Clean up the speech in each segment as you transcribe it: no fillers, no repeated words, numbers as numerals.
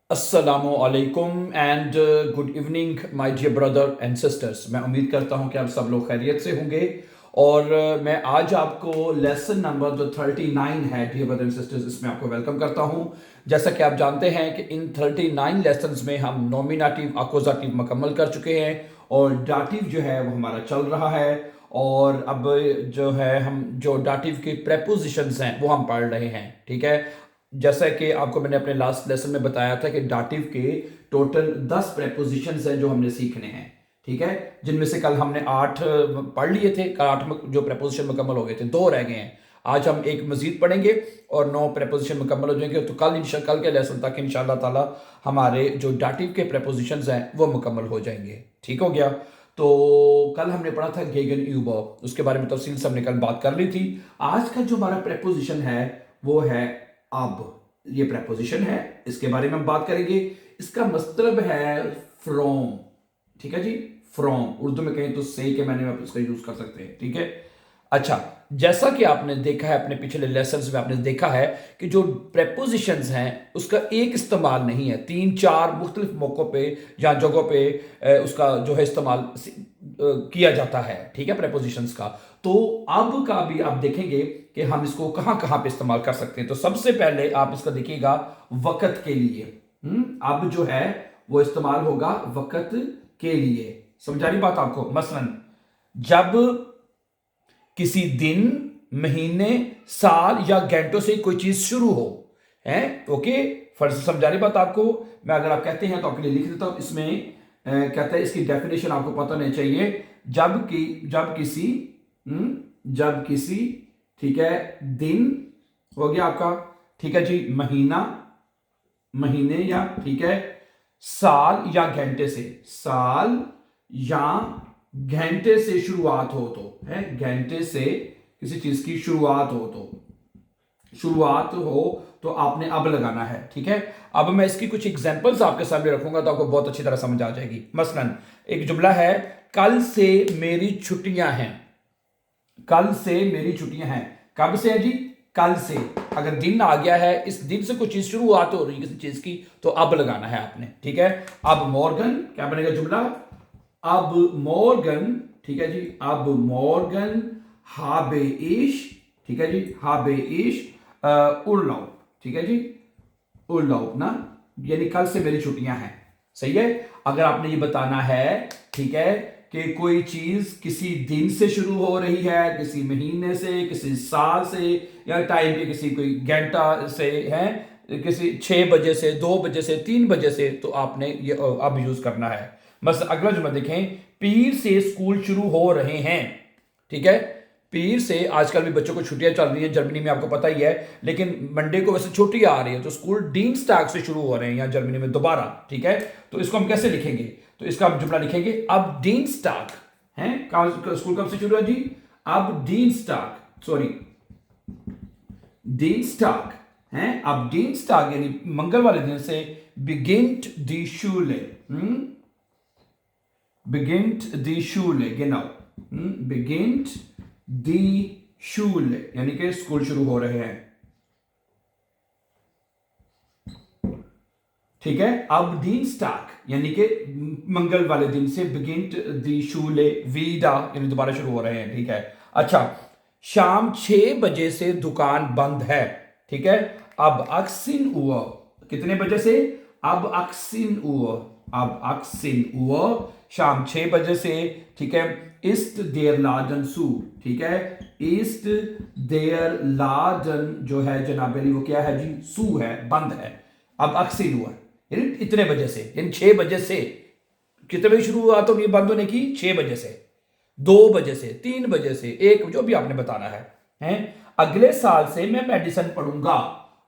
अस्सलामुअलैकुम and good evening my dear brother and sisters. मैं उम्मीद करता हूं कि आप सब लोग खैरियत से होंगे और मैं आज आपको लेसन नंबर जो 39 है डियर ब्रदर एंड सिस्टर्स, इसमें आपको वेलकम करता हूं। जैसा कि आप जानते हैं कि इन 39 लेसन्स में हम नॉमिनेटिव अक्यूजेटिव मुकम्मल कर चुके हैं और डाटिव जो है वो हमारा चल रहा है। और अब जो है हम जो डाटिव के प्रेपोजिशंस हैं वो हम पढ़ रहे हैं, ठीक है। जैसा कि आपको मैंने अपने लास्ट लेसन में बताया था कि डाटिव के टोटल 10 प्रेपोजिशंस हैं जो हमने सीखने हैं, ठीक है। जिनमें से कल हमने 8 पढ़ लिए थे, कल 8 जो प्रेपोजिशन मुकम्मल हो गए थे, 2 रह गए हैं। आज हम एक मजीद पढ़ेंगे और 9 प्रेपोजिशन मुकम्मल हो जाएंगे। तो कल के लेसन तक इंशाल्लाह ताला हमारे जो डाटिव के प्रेपोजिशंस हैं वो मुकम्मल हो जाएंगे, ठीक हो गया। तो कल हमने पढ़ा था गेगन यूबो, उसके बारे में तफसील से हमने कल बात कर ली थी। आज का जो हमारा प्रेपोजिशन है वो है अब। ये प्रेपोजिशन है, इसके बारे में हम बात करेंगे। इसका मतलब है फ्रॉम, ठीक है जी। फ्रॉम उर्दू में कहें तो से के मैंने आप इसका यूज कर सकते हैं, ठीक है। अच्छा, जैसा कि आपने देखा है अपने पिछले लेसन्स में, आपने देखा है कि जो प्रेपोजिशंस हैं उसका एक इस्तेमाल नहीं है, 3-4 मुख्तलिफ मौक़ों पे या जगहों पे उसका जो है इस्तेमाल किया जाता है, ठीक है, प्रेपोजिशंस का। तो अब का भी आप देखेंगे कि हम इसको कहां कहां पे इस्तेमाल कर सकते हैं। तो सबसे पहले आप इसका देखिएगा वक़्त के लिए। अब जो है वो इस्तेमाल होगा वक़्त के लिए। समझा रही बात आपको? मसलन जब किसी दिन, महीने, साल या घंटों से कोई चीज शुरू हो, है ओके। फर्ज समझा रही बात आपको? मैं अगर आप कहते हैं तो आपके लिए लिख देता हूं। इसमें कहता है, इसकी डेफिनेशन आपको पता होनी चाहिए। जब किसी, ठीक है, दिन हो गया आपका, ठीक है जी, महीने या, ठीक है, साल या घंटे से, साल या घंटे से शुरुआत हो, तो है घंटे से किसी चीज की शुरुआत हो तो आपने अब लगाना है, ठीक है। अब मैं इसकी कुछ एग्जांपल्स आपके सामने रखूंगा तो आपको बहुत अच्छी तरह समझ आ जाएगी। मसलन एक जुमला है, कल से मेरी छुट्टियां हैं। कल से मेरी छुट्टियां हैं, कब से है जी? कल से। अगर दिन आ गया है, इस दिन से कुछ चीज शुरुआत हो रही है किसी चीज की, तो अब लगाना है आपने, ठीक है। अब मॉर्गन, क्या बनेगा जुमला? अब मॉर्गन, ठीक है जी, अब मॉर्गन habe ich, ठीक है जी, habe ich Urlaub, ठीक है जी, Urlaub ना, यानी कल से मेरी छुट्टियां हैं। सही है। अगर आपने ये बताना है, ठीक है, कि कोई चीज किसी दिन से शुरू हो रही है, किसी महीने से, किसी साल से, या टाइम के किसी कोई घंटा से है, किसी 6 बजे से, 2 बजे से, 3 बजे से, तो आपने ये अब यूज करना है। बस अगला जुमला देखें, पीर से स्कूल शुरू हो रहे हैं, ठीक है। पीर से, आजकल भी बच्चों को छुट्टियां चल रही हैं जर्मनी में, आपको पता ही है, लेकिन मंडे को वैसे छुट्टी आ रही है, तो स्कूल डीनस्टाग से शुरू हो रहे हैं यहाँ जर्मनी में दोबारा, ठीक है। तो इसको हम कैसे लिखेंगे? तो इसका हम जुमला लिखेंगे, अब डीनस्टाग है। स्कूल कब से शुरू है जी? अब डीनस्टाग, सॉरी, डीनस्टाग है। अब डीनस्टाग यानी मंगल वाले दिन से बिगिंट दी शूले, beginnt die Schule, genau, beginnt die Schule, यानी कि स्कूल शुरू हो रहे हैं, ठीक है। अब Dienstag यानी कि मंगल वाले दिन से beginnt die Schule wieder यानी दोबारा शुरू हो रहे हैं, ठीक है। अच्छा, शाम 6 बजे से दुकान बंद है, ठीक है। अब 18 Uhr, कितने बजे से? अब 18 Uhr, अब 18 Uhr, शाम 6 बजे से, ठीक है। ist der Laden zu, ठीक है, ist der Laden जो है जनाब अली, वो क्या है जी? सू है, बंद है। अब 18 Uhr यानी इतने बजे से, यानी 6 बजे से। कितने बजे शुरुआत होगी बंद होने की? 6 बजे से, 2 बजे से, 3 बजे से, 1, जो भी आपने बताना है, हैं? अगले साल से मैं मेडिसिन पढ़ूंगा,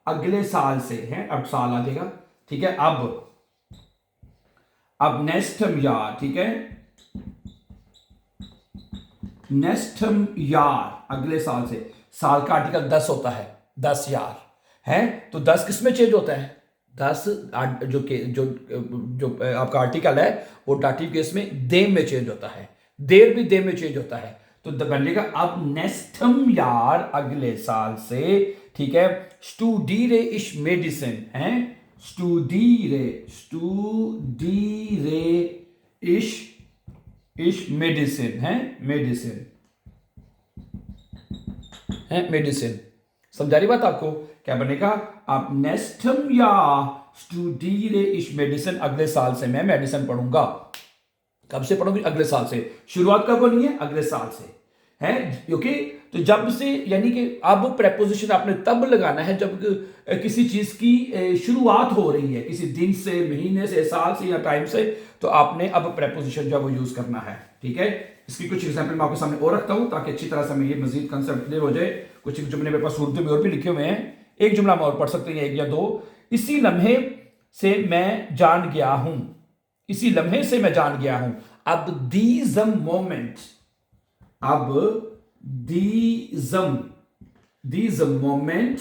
अगले साल से है, अब साल आ जाएगा, ठीक है। अब नेक्स्टम यार, ठीक है, नेक्स्टम यार, अगले साल से। साल का आर्टिकल 10 होता है, 10 यार है, तो 10 किस में चेंज होता है? 10 जो के जो आपका आर्टिकल है वो डाटिव केस में देम में चेंज होता है, देर भी देम में चेंज होता है। तो बनेगा अब नेक्स्टम यार, अगले साल से, ठीक है। स्टूडिरे इश मेडिसिन है, इश मेडिसिन है, मेडिसिन है, मेडिसिन। समझा रही बात आपको? क्या बनेगा? आप नेस्टम या स्टूडीरे इश मेडिसिन, अगले साल से मैं मेडिसिन पढ़ूंगा। कब से पढ़ोगे? अगले साल से। शुरुआत कब होनी है? अगले साल से है। ओके, तो जब से यानी कि अब प्रेपोजिशन आपने तब लगाना है जब किसी चीज की शुरुआत हो रही है, किसी दिन से, महीने से, साल से या टाइम से, तो आपने अब प्रेपोजिशन जो है वो यूज करना है। ठीक है, इसकी कुछ एग्जांपल मैं आपके सामने और रखता हूं ताकि अच्छी तरह से हमें ये मजीद कंसेप्ट क्लियर हो जाए। कुछ जुमले मेरे पास उर्दू में और भी लिखे हुए हैं, एक जुमला हम और पढ़ सकते हैं, एक या दो। इसी लम्हे से मैं जान गया हूं, इसी लम्हे से मैं जान गया हूं। अब दीज़ मोमेंट, अब दीज़ मोमेंट,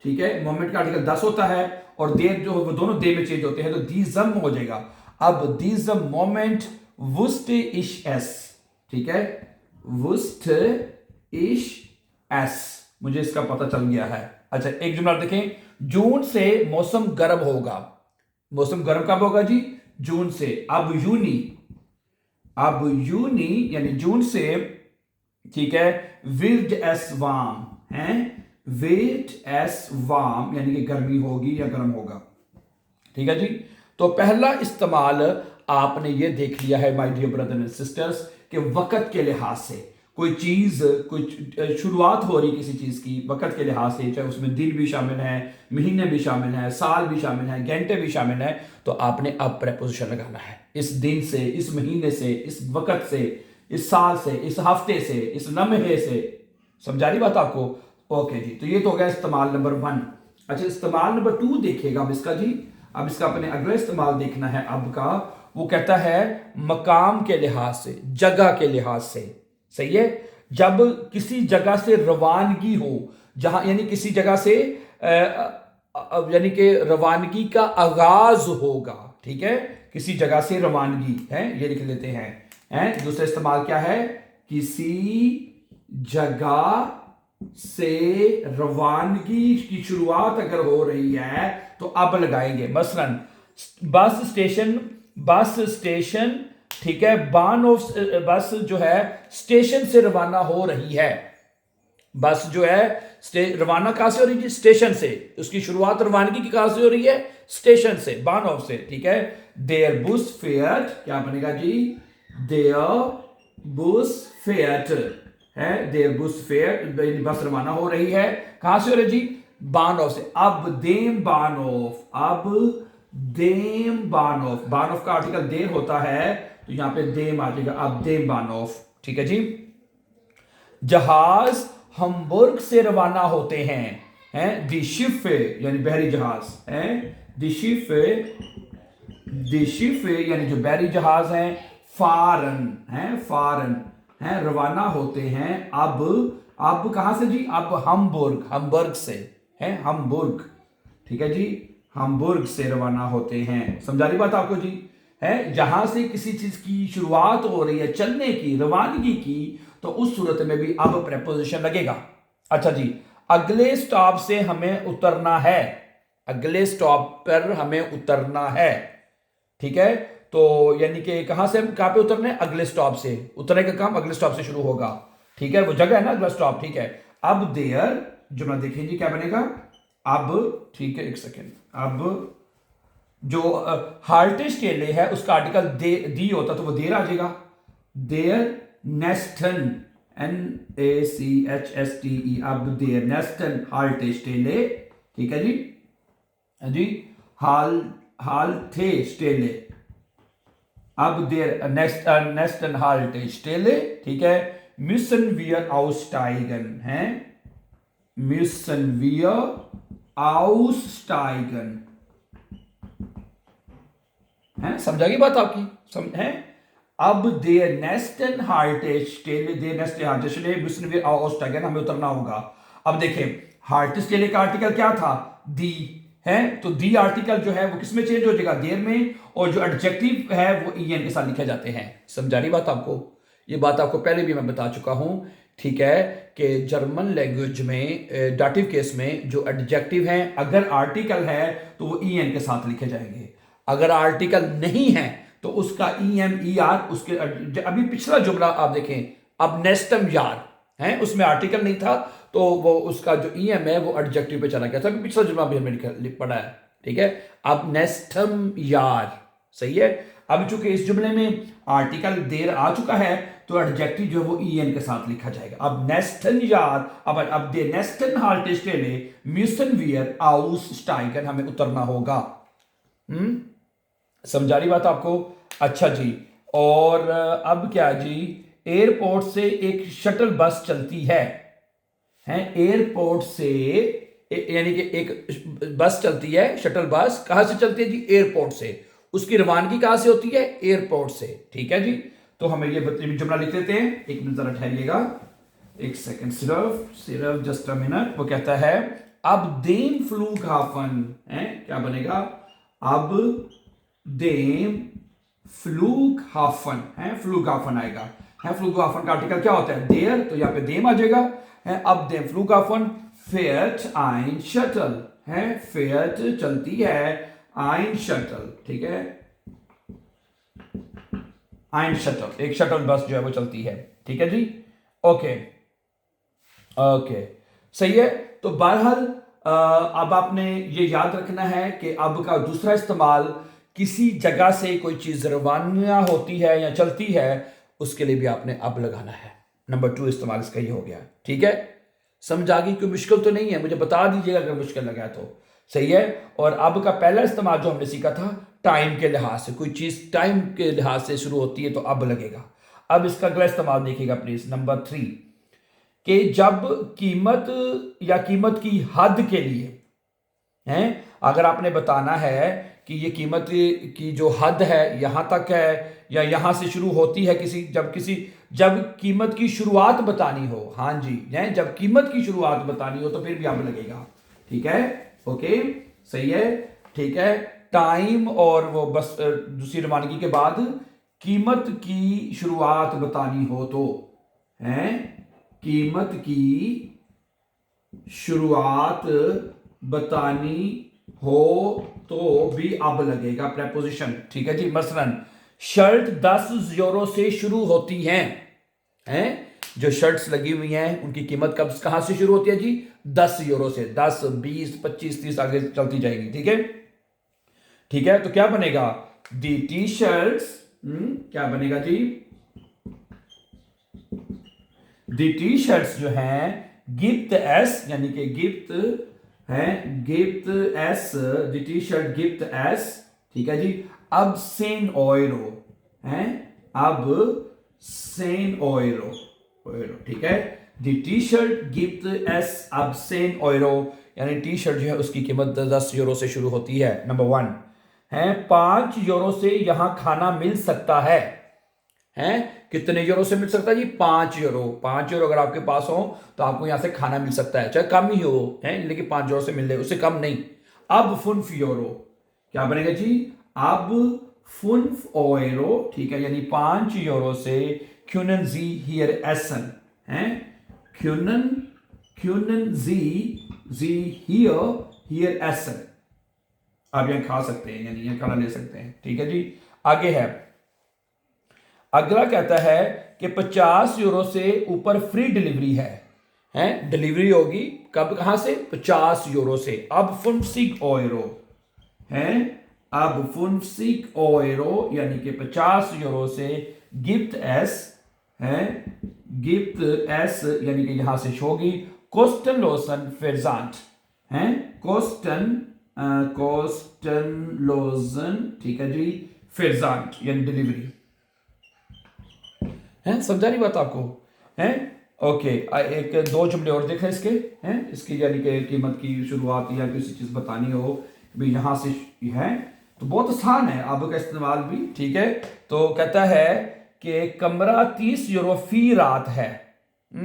ठीक है, मोमेंट का आर्टिकल 10 होता है और देर जो है वो दोनों दे में चेंज होते हैं, तो दीज़म हो जाएगा। अब दीज़म मोमेंट वुस्ट इश एस, ठीक है, वुस्ट इश एस, मुझे इसका पता चल गया है। अच्छा, एक जुमला देखें, जून से मौसम गर्म होगा। मौसम गर्म कब होगा जी? जून से। अब यूनी यानी जून से, ठीक है, विल्ड एस वाम है, विल्ड एस वाम यानी कि गर्मी होगी या गर्म होगा। ठीक है जी, तो पहला इस्तेमाल आपने ये देख लिया है my dear brother and sisters कि वक्त के लिहाज से कोई चीज, कोई शुरुआत हो रही किसी चीज की वक्त के लिहाज से, चाहे उसमें दिन भी शामिल है, महीने भी शामिल है, साल भी शामिल है, घंटे भी शामिल है, तो आपने अब प्रेपोजिशन लगाना है। इस दिन से, इस महीने से, इस वक्त से, इस साल से, इस हफ्ते से, इस लम्हे से। समझा रही बात आपको? ओके जी, तो ये तो हो गया इस्तेमाल नंबर 1। अच्छा, इस्तेमाल नंबर 2 देखिएगा अब इसका जी। अब इसका अपने अगला इस्तेमाल देखना है अब का। वो कहता है मकाम के लिहाज से, जगह के लिहाज से। सही है, जब किसी जगह से रवानगी हो, जहां यानी किसी जगह से यानी कि रवानगी का आगाज होगा। ठीक है, किसी जगह से रवानगी है, ये लिख लेते हैं। दूसरा इस्तेमाल क्या है? किसी जगह से रवानगी की शुरुआत अगर हो रही है तो अब लगाएंगे। मसलन बस स्टेशन, ठीक है, बस जो है स्टेशन से रवाना हो रही है। बस जो है रवाना कहां से हो रही है? स्टेशन से। उसकी शुरुआत रवानगी की कहां से हो रही है? स्टेशन से, बान ऑफ से। ठीक है, देयर बुस फेयर्ड, क्या बनेगा जी? देयर बुस फेयर्ड है, देयर बुस फेयर्ड, बस रवाना हो रही है। कहां से हो रही है जी? बान ऑफ से। अब देम बान ऑफ, बान ऑफ का आर्टिकल देर होता है, तो यहां पे देम आ जाएगा। अब देम बान ऑफ। ठीक है जी, जहाज हम्बुर्ग से रवाना होते हैं, दी शिप यानी बहरी जहाज है, दी शिप यानी जो बहरी जहाज हैं, फारन है, रवाना होते हैं। अब कहां से जी? अब हम्बुर्ग से है, हम्बुर्ग। ठीक है जी, हम्बुर्ग से रवाना होते हैं। समझा रही बात आपको जी? है, जहां से किसी चीज की शुरुआत हो रही है, चलने की, रवानगी की, तो उस सूरत में भी अब प्रेपोजिशन लगेगा। अच्छा जी, अगले स्टॉप से हमें उतरना है, अगले स्टॉप पर हमें उतरना है। ठीक है, तो यानी कि कहां से, कहां पे उतरना है? अगले स्टॉप से। उतरने का काम अगले स्टॉप से शुरू होगा। ठीक है, वो जगह है ना अगला स्टॉप। ठीक है, अब देयर जुमला देखिए जी, क्या बनेगा अब? ठीक है, एक सेकेंड। अब जो हार्टेस्ट केले है उसका आर्टिकल दी होता तो वो देर आ जाएगा। देयर नेस्टन, NACHSTE, अब देयर नेस्टन हार्टेस्ट केले। ठीक है जी, हाल थे स्टेले, अब देर नेस्टन हार्टेस्ट स्टेले। ठीक है, müssen wir aussteigen है, müssen wir aussteigen है। समझागी बात आपकी? है, अब देर नेस्टन हार्टेस्ट स्टेले, देर नेस्टन हार्टेस्ट स्टेले, müssen wir aussteigen, हमें उतरना होगा। अब देखें, हार्टेस्ट स्टेले का आर्टिकल क्या था? दी है, तो दी आर्टिकल जो है वो किस में चेंज हो जाएगा? देर में। और जो एडजेक्टिव है वो en के साथ लिखे जाते हैं। समझा रही बात आपको? ये बात आपको पहले भी मैं बता चुका हूं ठीक है, कि जर्मन लैंग्वेज में डाटिव केस में जो एडजेक्टिव हैं, अगर आर्टिकल है तो वो ई एन के साथ लिखे जाएंगे, अगर आर्टिकल नहीं है तो उसका ई एम ई आर उसके। अभी पिछला जुमला आप देखें, अब नेस्टम यार है, उसमें आर्टिकल नहीं था तो वो उसका जो ई एम है वो एडजेक्टिव पे चला गया था। पिछला जुमला भी हमने पढ़ा है, ठीक है। अब नेस्टम यार, सही है। अब चूंकि इस जुमले में आर्टिकल देर आ चुका है तो एडजेक्टिव जो है वो ई एन के साथ लिखा जाएगा। अब नेस्टन यार, अब दे नेस्टन हाल्टे स्टेले म्यूसन वियर आउस स्टाइगन, हमें उतरना होगा। समझा रही बात आपको? अच्छा जी, और अब क्या जी, एयरपोर्ट से एक शटल बस चलती है, एयरपोर्ट से यानी कि एक बस चलती है, शटल बस कहां से चलती है जी? एयरपोर्ट से। उसकी रवानगी कहां से होती है? एयरपोर्ट से, ठीक है जी। तो हमें ये जुमला लिख लेते हैं, एक मिनट जरा ठहरिएगा, एक सेकंड, सिर्फ जस्ट अ मिनट। वो कहता है अब देम फ्लूगहाफन है, क्या बनेगा? अब देम फ्लूगहाफन है, फ्लूगहाफन आएगा है। फ्लूगहाफन का आर्टिकल क्या होता है? देयर, तो यहाँ पे देम आ जाएगा है। अब देम फ्लूगहाफन फेयर्ट आइन शटल है, फेयर्ट चलती है, आइन शटल, ठीक है, आइन शटल, एक शटल बस जो है वो चलती है, ठीक है जी। ओके ओके, सही है। तो बहरहाल अब आपने ये याद रखना है कि अब का दूसरा इस्तेमाल, किसी जगह से कोई चीज रवाना होती है या चलती है, उसके लिए भी आपने अब लगाना है। नंबर 2 इस्तेमाल इसका ये हो गया, ठीक है। समझ आ गई? कोई मुश्किल तो नहीं है, मुझे बता दीजिएगा अगर मुश्किल लगा तो, सही है। और अब का पहला इस्तेमाल जो हमने सीखा था टाइम के लिहाज से, कोई चीज टाइम के लिहाज से शुरू होती है तो अब लगेगा। अब इसका अगला इस्तेमाल देखिएगा प्लीज, नंबर 3, कि जब कीमत या कीमत की हद के लिए हैं, अगर आपने बताना है कि ये कीमत की जो हद है यहां तक है या यहां से शुरू होती है, जब कीमत की शुरुआत बतानी हो, हाँ जी, जब कीमत की शुरुआत बतानी हो तो फिर भी अब लगेगा, ठीक है। ओके, सही है, ठीक है। टाइम और वो बस दूसरी रवानगी के बाद कीमत की शुरुआत बतानी हो तो है, कीमत की शुरुआत बतानी हो तो भी अब लगेगा प्रेपोजिशन, ठीक है जी। मसलन शर्ट 10 यूरो से शुरू होती हैं, जो शर्ट्स लगी हुई हैं उनकी कीमत कब कहां से शुरू होती है जी? 10 यूरो से, 10 20 25 30 आगे चलती जाएगी, ठीक है, ठीक है। तो क्या बनेगा? दी टी शर्ट्स, क्या बनेगा जी? दी टी शर्ट्स जो हैं गिफ्ट एस, यानी कि गिफ्ट है, gift S, the T shirt gift S, ठीक है जी। अब सेन ओयरो है, अब सेन ओयरो, ठीक है। The T shirt gift S अब सेन ओयरो, यानी टी शर्ट जो है उसकी कीमत 10 यूरो से शुरू होती है। नंबर 1 है 5 यूरो से यहां खाना मिल सकता है, हैं? कितने यूरो से मिल सकता है जी? 5 यूरो। 5 यूरो अगर आपके पास हो तो आपको यहां से खाना मिल सकता है, चाहे कम ही हो, है, लेकिन 5 यूरो से मिल रहे, उससे कम नहीं। अब 5 यूरो, क्या बनेगा जी? अब 5 यूरो, ठीक है, यानी 5 यूरो से क्यूनन जी हियर एसन है, क्यूनन जी हियर एसन, आप यहां खा सकते हैं, यानी यहां खाना ले सकते हैं, ठीक है जी। आगे है, अगला कहता है कि 50 यूरो से ऊपर फ्री डिलीवरी है, डिलीवरी होगी कब कहां से? 50 यूरो से। अब 50 यूरो है, अब 50 यूरो यानी कि 50 यूरो से गिफ्ट एस है, गिफ्ट एस यानी कि यहां से होगी कोस्टन लोसन फेरजांट है, कोस्टन लोसन, ठीक है जी, फेरजांट यानी डिलीवरी है। समझा नहीं बात आपको? है ओके। एक 2 जुमले और देखें इसके, हैं, इसकी यानी कि कीमत की शुरुआत या किसी चीज बतानी हो भी यहां से है तो बहुत आसान है अब का इस्तेमाल भी, ठीक है। तो कहता है कि कमरा 30 यूरो फी रात है,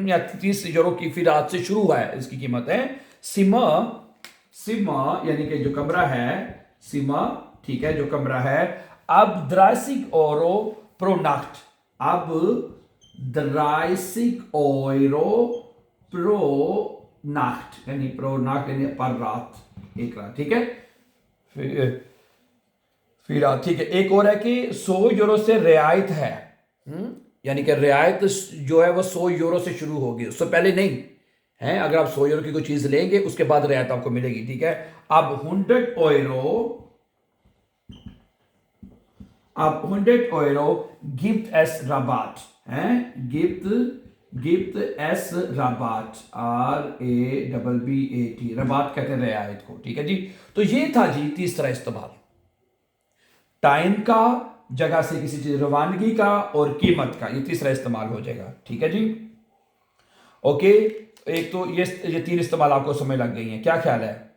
या 30 यूरो की फी रात से शुरू है, इसकी कीमत है। सिमा यानी कि जो कमरा है, सिमा, ठीक है, जो कमरा है। अब 30 यूरो प्रो नाcht, अब 30 Euro pro Nacht, यानी pro Nacht यानी पर रात, एक रात, ठीक है। फिर ठीक है, एक और है कि 100 यूरो से रियायत है। यानी कि रियायत जो है वो 100 यूरो से शुरू होगी, उससे पहले नहीं है। अगर आप 100 यूरो की कोई चीज लेंगे उसके बाद रियायत आपको मिलेगी, ठीक है। अब 100 euro गिफ्ट एस रबाट है, gift S rubber, RABBAT, rubber कहते हैं रियायत को, ठीक है जी। तो ये था जी तीसरा इस्तेमाल, टाइम का, जगह से किसी चीज रवानगी का और कीमत का, ये तीसरा इस्तेमाल हो जाएगा, ठीक है जी। ओके, एक तो ये 3 इस्तेमाल आपको समझ लग गई हैं, क्या ख्याल है?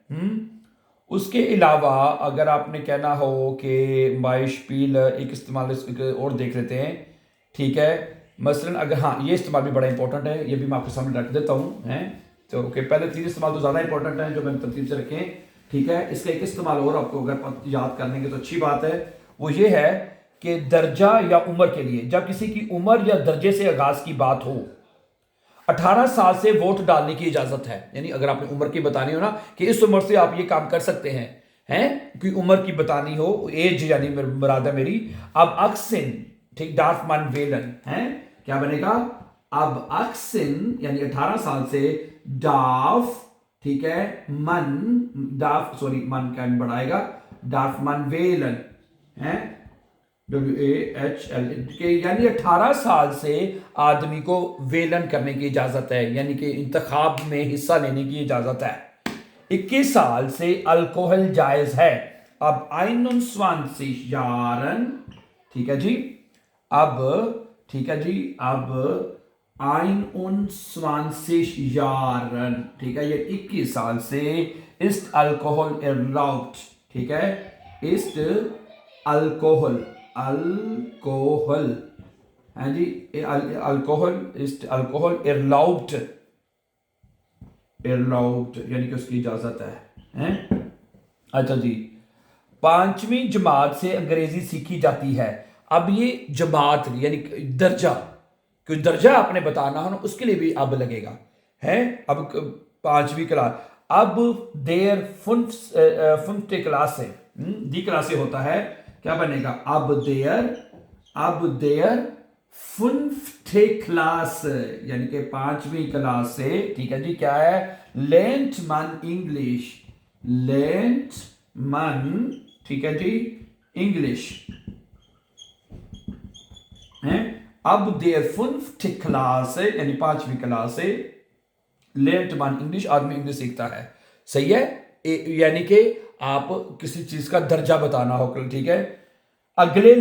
उसके अलावा अगर आपने कहना हो कि माई स्पील, एक इस्तेमाल और देख लेते हैं, ठीक है। मसलन अगर, हाँ ये इस्तेमाल भी बड़ा इंपॉर्टेंट है, ये भी मैं आपके सामने रख देता हूँ, हैं तो ओके। पहले 3 इस्तेमाल तो ज़्यादा इंपॉर्टेंट है जो मैंने तरतीब से रखे हैं, ठीक है। इसका एक इस्तेमाल और आपको अगर याद कर लेंगे तो अच्छी बात है, वो ये है कि दर्जा या उम्र के लिए, जब किसी की उम्र या दर्जे से आगाज की बात हो, 18 साल से वोट डालने की इजाजत है। यानी अगर आपने उम्र की बतानी हो ना कि इस उम्र से आप ये काम कर सकते हैं कि उम्र की बतानी हो, एज यानी मुराद है मेरी। अब अक्सिन, ठीक, डार्फ मन वेलन है, क्या बनेगा? अब अक्सिन यानी 18 साल से डाफ, ठीक है, मन का बढ़ाएगा, डार्फ मन वेलन है, WAHL के, यानी 18 साल से आदमी को वेलन करने की इजाजत है, यानी कि इंतखाब में हिस्सा लेने की इजाजत है। 21 साल से अल्कोहल जायज है। अब 21 यारन, ठीक है जी, अब ठीक है जी, अब 21 यारन, ठीक है, ये 21 साल से इस्ट अल्कोहल एराउट, ठीक है, इस्ट अल्कोहल है जी, अल्कोहल एराउट यानी कि उसकी इजाजत है। अच्छा जी, 5वीं जमात से अंग्रेजी सीखी जाती है। अब ये जमात यानी दर्जा, कोई दर्जा आपने बताना हो ना, उसके लिए भी अब लगेगा है। अब 5वीं क्लास, अब देर फुंफ्ते क्लास से, दी क्लास से होता है, क्या बनेगा? अब देयर फुंफ्ते क्लास, यानी कि 5वीं क्लास से, ठीक है जी, क्या है? लेंट मन इंग्लिश, ठीक है जी, इंग्लिश है। अब देयर फुंफ्ते क्लास से, यानी 5वीं क्लास से लेंट मन इंग्लिश, आदमी इंग्लिश सीखता है, सही है। यानी कि आप किसी चीज का दर्जा बताना हो, ठीक है। अगले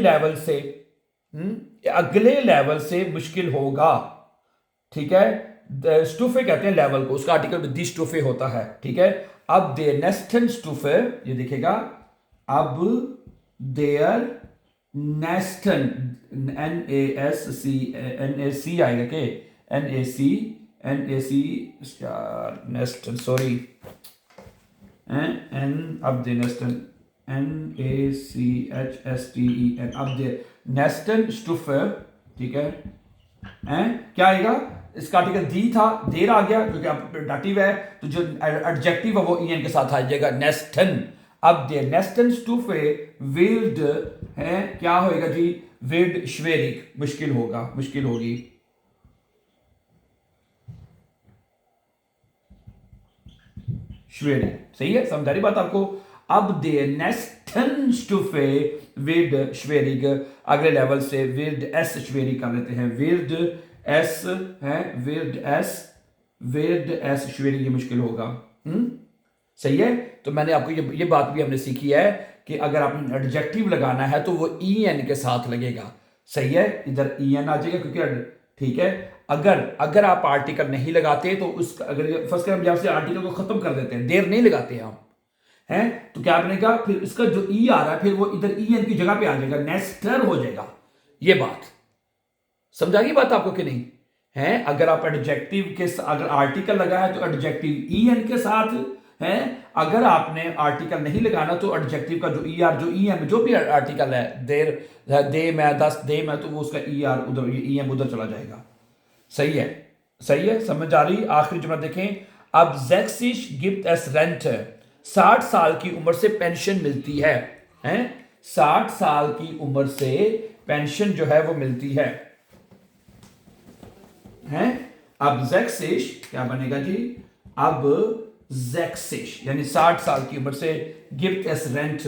लेवल से मुश्किल होगा, ठीक है। स्टूफे कहते हैं लेवल को, उसका आर्टिकल दी स्टूफे होता है, ठीक है। अब दे नेस्टन स्टूफे, ये दिखेगा, अब देयर नेस्टन, NAC आएगा के, NAC नेस्टन, सॉरी, अब दे नेस्टन, NACHSTEN, अब दे नेस्टन स्टूफे, ठीक है। क्या आएगा? इसका आर्टिकल दी था, देर आ गया क्योंकि अब डाटिव है, तो जो एडजेक्टिव है वो EN के साथ आ जाएगा, नेस्टन। अब दे नेस्टन स्टूफे विल्ड है, क्या होएगा जी? विल्ड श्वेरिक, मुश्किल होगा, मुश्किल होगी। श्वेरिक, सही है, समझा रही बात आपको। अब दे नेस्टन स्टूफे विल्ड श्वेरिक, अगले लेवल से विल्ड एस श्वेरिक कर लेते हैं, विल्ड एस है, विल्ड एस श्वेरिक, ये मुश्किल होगा। सही है। तो मैंने आपको ये बात भी हमने सीखी है कि अगर आपने एडजेक्टिव लगाना है तो वो EN के साथ लगेगा, सही है, इधर EN आ जाएगा क्योंकि, ठीक है। अगर आप आर्टिकल नहीं लगाते तो उसका, अगर फर्स्ट हम यहां से आर्टिकल को खत्म कर देते हैं, देर नहीं लगाते हम, हैं, तो क्या बनेगा? फिर इसका जो E आ रहा है फिर वो इधर EN की जगह पे आ जाएगा, नेस्टर हो जाएगा। ये बात समझा गई बात आपको कि नहीं है? अगर आप एडजेक्टिव के, अगर आर्टिकल लगा है तो एडजेक्टिव EN के साथ है, अगर आपने आर्टिकल नहीं लगाना तो एडजेक्टिव का जो ER, जो EM, जो भी आर्टिकल है, देर, दे, मैं, दस, दे, मैं, तो वो उसका ER उधर, EM उधर चला जाएगा। सही है, सही है, समझ आ रही। आखिरी जुमला देखें, अब जैक्सिश गिफ्ट एस रेंट, 60 साल की उम्र से पेंशन मिलती है, हैं? 60 साल की उम्र से पेंशन जो है वो मिलती है, हैं? अब जैक्सिश क्या बनेगा जी? अब जैक्सिश यानी 60 साल की उम्र से गिफ्ट एस रेंट,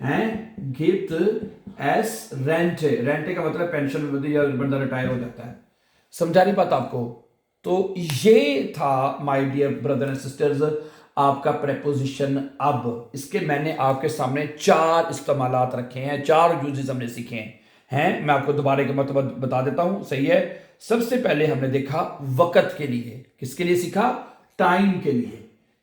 हैं? गिफ्ट एस रेंट, रेंट का मतलब पेंशन में या बंदा रिटायर हो जाता है। समझा रही बात आपको? तो ये था my dear brother and sisters आपका प्रेपोजिशन अब। इसके मैंने आपके सामने 4 इस्तेमालात रखे हैं, 4 यूजेस हमने सीखे हैं। मैं आपको दोबारा का मतलब बता देता हूं, सही है। सबसे पहले हमने देखा वक्त के लिए, किसके लिए सीखा? टाइम के लिए,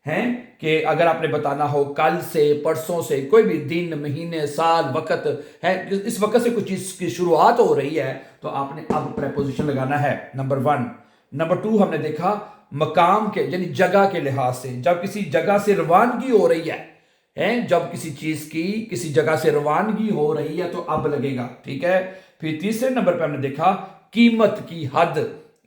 हैं? कि अगर आपने बताना हो कल से, परसों से, कोई भी दिन, महीने, साल, वक्त है, इस वक्त से कुछ चीज की शुरुआत हो रही है तो आपने अब प्रेपोजिशन लगाना है, नंबर 1। नंबर 2 हमने देखा मकाम के यानी जगह के लिहाज से, जब किसी जगह से रवानगी हो रही है, जब किसी चीज की किसी जगह से रवानगी हो रही है तो अब लगेगा, ठीक है। फिर तीसरे नंबर पर हमने देखा कीमत की हद,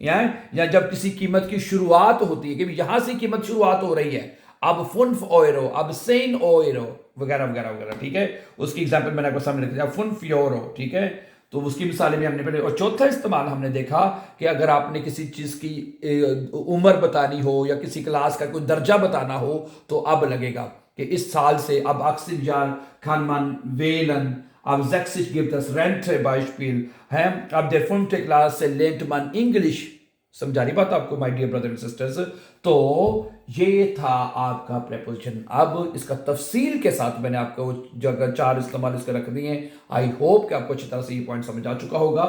या जब किसी कीमत की शुरुआत होती है कि यहां से कीमत शुरुआत हो रही है, अब 5 €, अब 100 €, वगैरह वगैरह वगैरह, ठीक है। उसकी एग्जांपल मैंने आपको सामने रख दिया, 5 €, ठीक है। तो उसकी मिसालें भी हमने पढ़ी। और चौथा इस्तेमाल हमने देखा कि अगर आपने किसी चीज की उम्र बतानी हो या किसी क्लास का कोई दर्जा बताना हो तो अब लगेगा कि इस साल से अब अक्सर जार खानमान वेलन अब जैक्सिश गिफ्ट अस रेंट बाइस्पिल है, अब der 5. क्लास से लेंट मन इंग्लिश। समझा रही बात आपको my dear brother and sisters? तो ये था आपका प्रेपोजिशन अब। इसका तफसील के साथ मैंने आपको जगह 4 इस्तेमाल इसके रख दिए। आई होप कि आपको अच्छी तरह से ये पॉइंट समझ आ चुका होगा।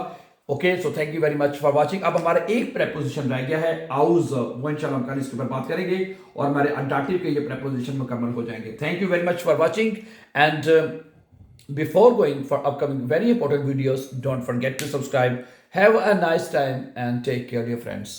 Okay, so thank you very much for watching. अब हमारा एक प्रेपोजिशन रह गया है आउज, वो इंशाल्लाह हम कल इसके ऊपर बात करेंगे और हमारे अडाटिव के ये प्रेपोजिशन मुकम्मल हो जाएंगे। Thank you very much for watching and before going for upcoming very important videos, don't forget to subscribe. Have a nice time and take care, dear friends.